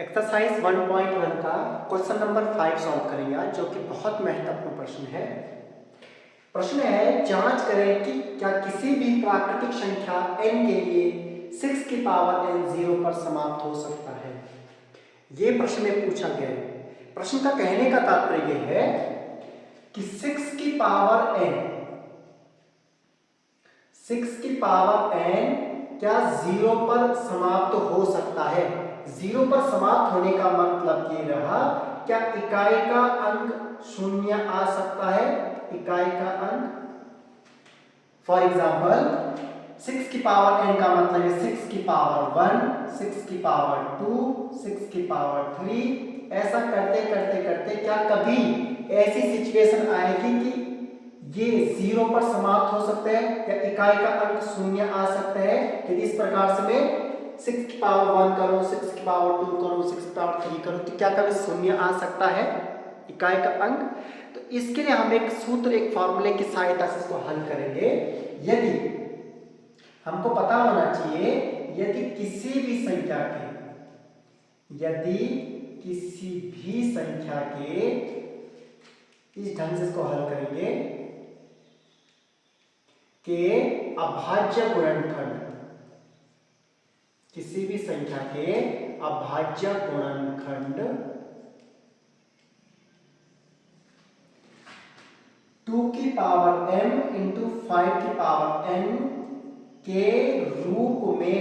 Exercise 1.1 का question number 5 solve करेंगे आज, जो कि बहुत महत्वपूर्ण प्रश्न है। प्रश्न है, जांच करें कि क्या किसी भी प्राकृतिक संख्या n के लिए 6 की पावर n 0 पर समाप्त हो सकता है। ये प्रश्न में पूछा गया है। प्रश्न का कहने का तात्पर्य है कि 6 की पावर n क्या 0 पर समाप्त हो सकता है। 0 पर समाप्त होने का मतलब ये रहा, क्या इकाई का अंक शून्य आ सकता है। इकाई का अंक फॉर एग्जाम्पल 6 की पावर n का मतलब है 6 की पावर 1, 6 की पावर 2, 6 की पावर 3। ऐसा करते करते करते क्या कभी ऐसी सिचुएशन आएगी कि ये 0 पर समाप्त हो सकते हैं या इकाई का अंक शून्य आ सकता है। यदि इस प्रकार से मैं 6 की पावर 1 करूं, 6 की पावर 2 करूं, 6 की पावर 3 करूं, तो क्या कभी शून्य आ सकता है इकाई का अंक। तो इसके लिए हम एक सूत्र, एक फॉर्मूले की सहायता से इसको हल करेंगे। यदि हमको पता होना चाहिए, यदि किसी भी संख्या के इस ढंग से इसको हल करेंगे के अभाज्य गुणनखंड, किसी भी संख्या के अभाज्य गुणनखंड 2 की पावर m इंटू 5 की पावर n के रूप में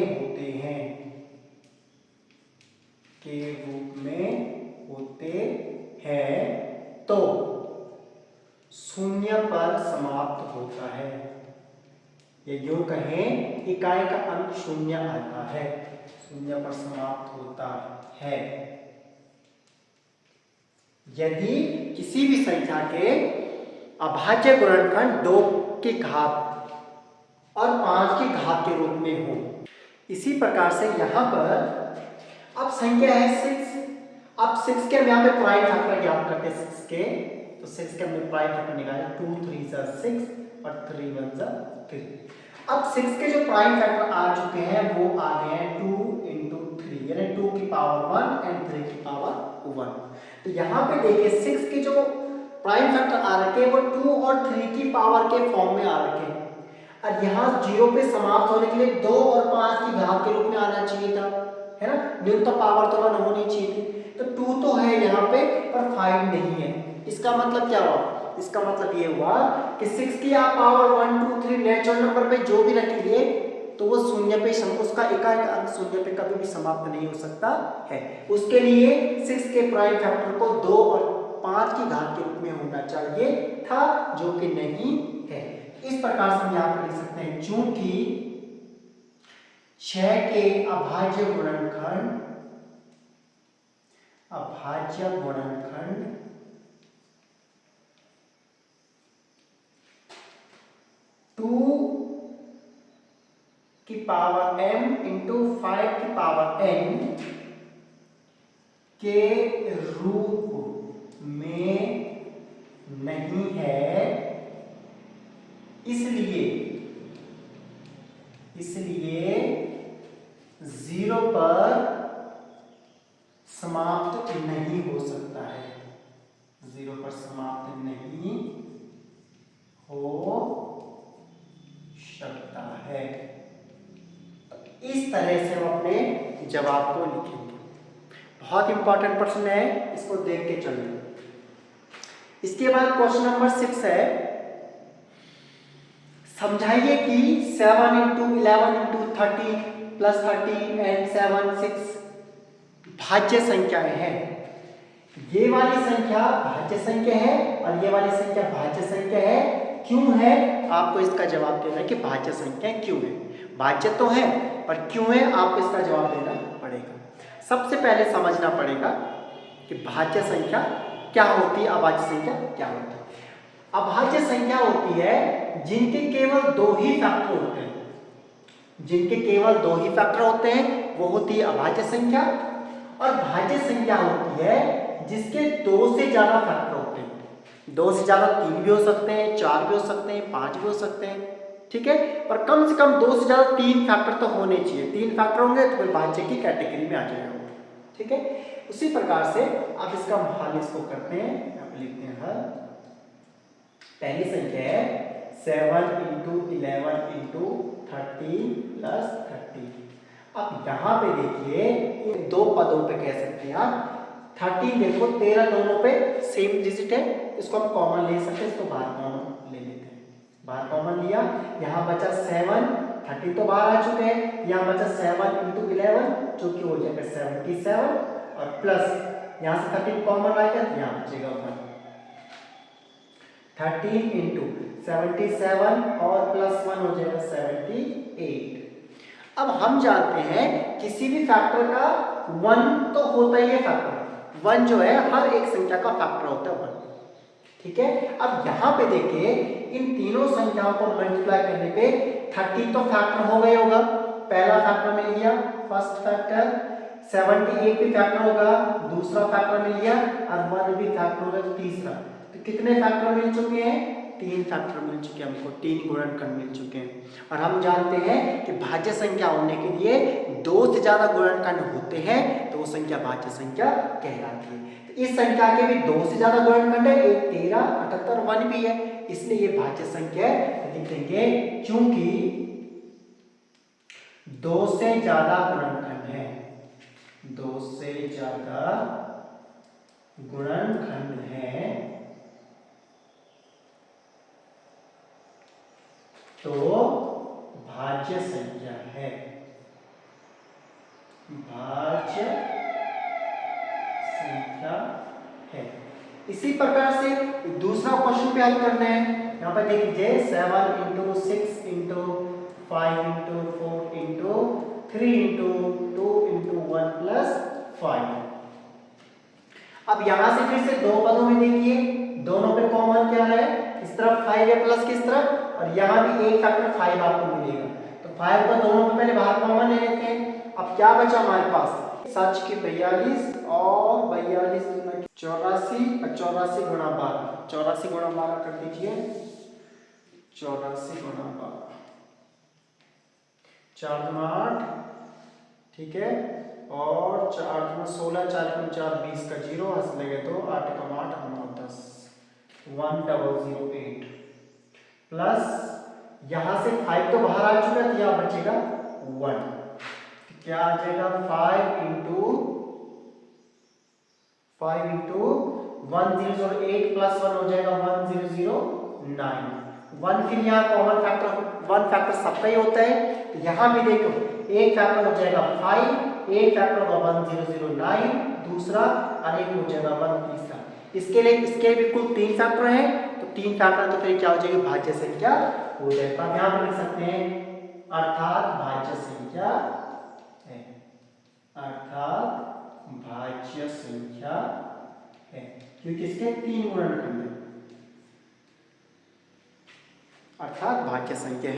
होते हैं, तो शून्य पर समाप्त होता है। ये यूं कहें, इकाई का अंक शून्य आता है, शून्य पर समाप्त होता है। यदि किसी भी संख्या के अभाज्य गुणनखंड 2 की घात और 5 की घात के रूप में हो। इसी प्रकार से यहां पर अब संख्या है 6। अब 6 के हम यहां पे प्राइम फैक्टर ज्ञात करते हैं 6 के, तो 6 के हमने प्राइम फैक्टर निकाले 2 3 जा 6 और 3 1 जा 3। अब 6 के जो प्राइम फैक्टर आ चुके हैं वो आ गए हैं 2 इंटू 3, यानी 2 की पावर 1 एंड 3 की पावर 1। तो यहाँ पे देखिए 6 के जो प्राइम फैक्टर आ रखे हैं वो 2 और 3 की पावर के फॉर्म में आ रखे हैं। और यहाँ 0 पे समाप्त होने के लिए 2 और 5 की घात के रूप में आना चाहिए था, है ना। न्यूनतम पावर तो 1 होनी चाहिए थी। तो 2 तो है यहाँ पे पर 5 नहीं है। इसका मतलब क्या हुआ? इसका मतलब ये हुआ कि 6 की आप पावर 1 2 3 नेचुरल नंबर पे जो भी रखिए तो वो शून्य पे, उसका इकाई का अंक शून्य पे कभी भी समाप्त नहीं हो सकता है। उसके लिए 6 के प्राइम फैक्टर को 2 और 5 की घात के रूप में होना चाहिए था, जो कि नहीं है। इस प्रकार से हम यहाँ पर लिख सकते हैं, चूंकि 6 के अभाज्य गुणनखंड 2 की पावर m इंटू 5 की पावर n के रूप में नहीं है, इसलिए 0 पर समाप्त नहीं हो सकता है। 0 पर समाप्त नहीं हो सकता है। इस तरह से हम अपने जवाब को लिखेंगे। बहुत इंपॉर्टेंट प्रश्न है, इसको देख के चलिए। इसके बाद क्वेश्चन नंबर 6 है, समझाइए कि 7 इंटू 11 इंटू 30 प्लस 30 एंड 7 6 भाज्य संख्याएं हैं। ये वाली संख्या भाज्य संख्या है और ये वाली संख्या भाज्य संख्या है। क्यों है? आपको इसका जवाब देना है कि भाज्य संख्या क्यों है। भाज्य तो है पर क्यों है, आपको इसका जवाब देना पड़ेगा। सबसे पहले समझना पड़ेगा कि भाज्य संख्या क्या होती है, अभाज्य संख्या क्या होती है। अभाज्य संख्या होती है जिनके केवल 2 ही फैक्टर होते हैं, जिनके केवल 2 ही फैक्टर होते हैं वो होती है अभाज्य संख्या। और भाज्य संख्या होती है जिसके 2 से ज्यादा फैक्टर होते हैं। 2 से ज्यादा 3 भी हो सकते हैं, 4 भी हो सकते हैं, 5 भी हो सकते हैं, ठीक है। पर कम से कम 2 से ज्यादा 3 फैक्टर तो होने चाहिए। 3 फैक्टर होंगे तो फिर भाज्य की कैटेगरी में आ जाएगा, ठीक है। उसी प्रकार से अब इसका हल इसको करते हैं, यहाँ पे लिखते हैं हल। पहली संख्या है 7 इंटू 11 इंटू 13 प्लस 30। अब यहाँ पे देखिए इन दो पदों पे कह सकते हैं आप 13 देखो 13 दोनों पे सेम डिजिट है, इसको हम कॉमन ले सकते हैं, इसको बाहर कॉमन ले लेते हैं। बाहर कॉमन लिया, यहाँ बचा 7, 30 तो बाहर आ चुके हैं, यहाँ बचा 7 इंटू 11 जो कि हो जाएगा 77 और प्लस यहाँ से 13 कॉमन आएगा तो यहाँ बचेगा 1। 13 इंटू 77 और प्लस 1 हो जाएगा 78। अब हम जानते हैं किसी भी फैक्टर का 1 तो होता ही है फैक्टर, 1 जो है हर एक संख्या का फैक्टर होता है 1, ठीक है। अब यहाँ पे देखिए इन तीनों संख्याओं को मल्टीप्लाई करने पे 30 तो फैक्टर हो गए होगा, पहला फैक्टर मिल गया फर्स्ट फैक्टर, 78 भी फैक्टर होगा दूसरा फैक्टर मिल गया और 1 भी फैक्टर होगा तीसरा। तो कितने फैक्टर मिल चुके हैं? 3 फैक्टर मिल चुके हैं हमको, 3 गुणनखंड मिल चुके हैं। और हम जानते हैं कि भाज्य संख्या होने के लिए 2 से ज्यादा गुणनखंड होते हैं तो वो संख्या भाज्य संख्या कहलाती है। तो इस संख्या के भी 2 से ज्यादा गुणनखंड है, एक 13, 78 और 1 भी है, इसलिए ये भाज्य संख्या है। लिख देंगे क्योंकि 2 से ज्यादा गुणनखंड है, 2 से ज्यादा गुणनखंड है तो भाज्य संख्या है, भाज्य संख्या है। इसी प्रकार से दूसरा क्वेश्चन पे हल करना है। यहाँ पर देख लीजिए 7 into 6 into 5 into 4 into 3 into 2 into 1 plus 5। अब यहां से फिर से दो पदों में देखिए दोनों पे कॉमन क्या है, इस तरफ 5 है प्लस किस तरफ, और यहाँ भी एक फैक्टर 5 आपको मिलेगा। तो 5 को दोनों में पहले बाहर कॉमन ले लेते हैं। अब क्या बचा हमारे पास, सच की 42 और 42 84 और 84 गुणा 12, 84 गुणा 12 कर दीजिए, 84 गुणा 12 4 दूना 8, ठीक है, और 4 दूना 16, 4 दूना 4 20 का 0 हंस लगे तो 8 का 8 9 10 1008 प्लस यहां से 5 तो बाहर आ चुका है तो यहां बचेगा 1, तो क्या आ जाएगा 5 इंटू 1008 प्लस 1 हो जाएगा 1009। 1 फिर यहाँ कॉमन फैक्टर, 1 फैक्टर सबका ही होता है, तो यहाँ भी देखो एक फैक्टर हो जाएगा 5, एक फैक्टर होगा 1009 दूसरा, और एक हो जाएगा 1 तीसरा। इसके लिए भी कुल 3 फैक्टर हैं, तो 3 फैक्टर तो फिर क्या हो जाएगी भाज्य संख्या हो जाएगा। आप यहाँ पर लिख सकते हैं अर्थात भाज्य संख्या है, अर्थात भाज्य संख्या है, क्योंकि इसके 3 गुणनखंड है, अर्थात भाज्य संख्या है।